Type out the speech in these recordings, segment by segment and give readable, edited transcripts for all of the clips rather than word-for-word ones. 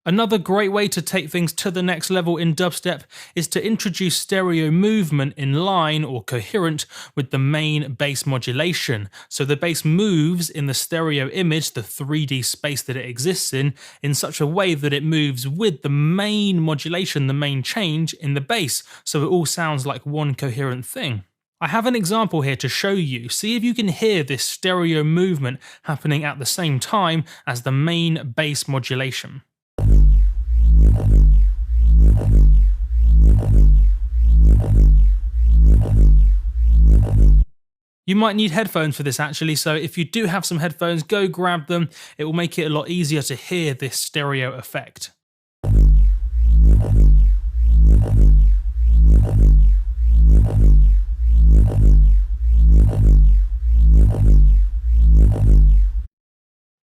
Another great way to take things to the next level in dubstep is to introduce stereo movement in line or coherent with the main bass modulation. So the bass moves in the stereo image, the 3D space that it exists in such a way that it moves with the main modulation, the main change in the bass, so it all sounds like one coherent thing. I have an example here to show you. See if you can hear this stereo movement happening at the same time as the main bass modulation. You might need headphones for this actually, so if you do have some headphones, go grab them. It will make it a lot easier to hear this stereo effect.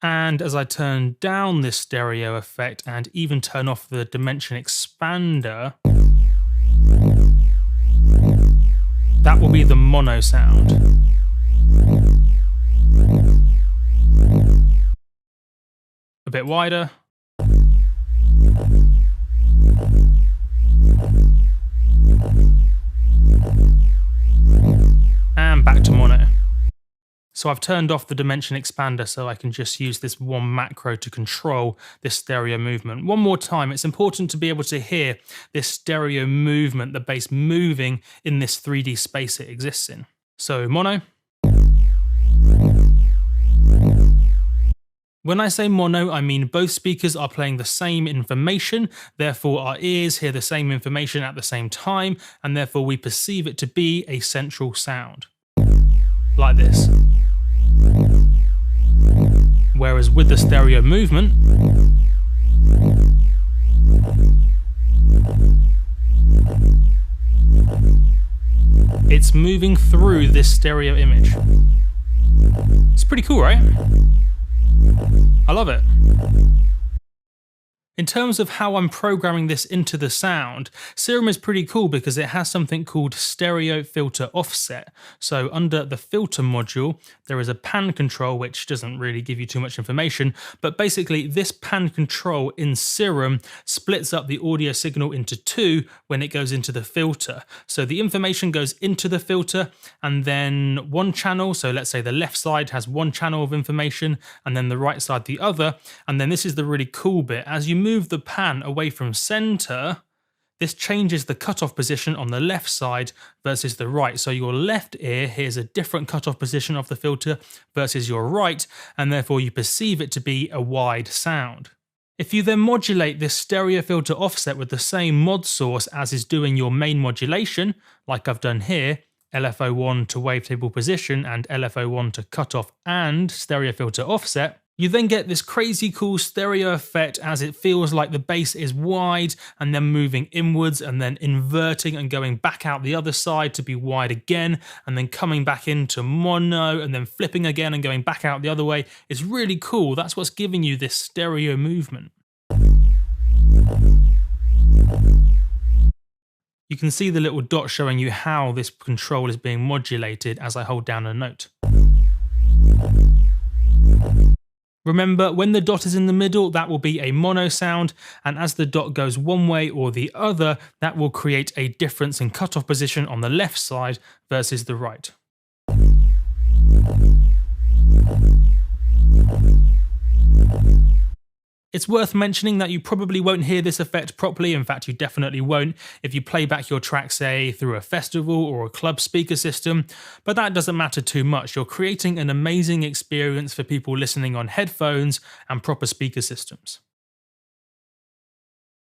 And as I turn down this stereo effect and even turn off the dimension expander, that will be the mono sound. A bit wider. And back to mono. So I've turned off the dimension expander so I can just use this one macro to control this stereo movement. One more time, it's important to be able to hear this stereo movement, the bass moving in this 3D space it exists in. So mono. When I say mono, I mean both speakers are playing the same information, therefore our ears hear the same information at the same time, and therefore we perceive it to be a central sound. Like this. Whereas with the stereo movement, it's moving through this stereo image. It's pretty cool, right? I love it. In terms of how I'm programming this into the sound, Serum is pretty cool because it has something called stereo filter offset. So under the filter module, there is a pan control, which doesn't really give you too much information, but basically this pan control in Serum splits up the audio signal into two when it goes into the filter. So the information goes into the filter and then one channel, so let's say the left side has one channel of information and then the right side the other, and then this is the really cool bit. As you move the pan away from center, this changes the cutoff position on the left side versus the right. So your left ear hears a different cutoff position of the filter versus your right, and therefore you perceive it to be a wide sound. If you then modulate this stereo filter offset with the same mod source as is doing your main modulation, like I've done here, LFO1 to wavetable position and LFO1 to cutoff and stereo filter offset, you then get this crazy cool stereo effect as it feels like the bass is wide and then moving inwards and then inverting and going back out the other side to be wide again and then coming back into mono and then flipping again and going back out the other way. It's really cool. That's what's giving you this stereo movement. You can see the little dot showing you how this control is being modulated as I hold down a note. Remember, when the dot is in the middle, that will be a mono sound, and as the dot goes one way or the other, that will create a difference in cutoff position on the left side versus the right. It's worth mentioning that you probably won't hear this effect properly. In fact, you definitely won't if you play back your track, say, through a festival or a club speaker system, but that doesn't matter too much. You're creating an amazing experience for people listening on headphones and proper speaker systems.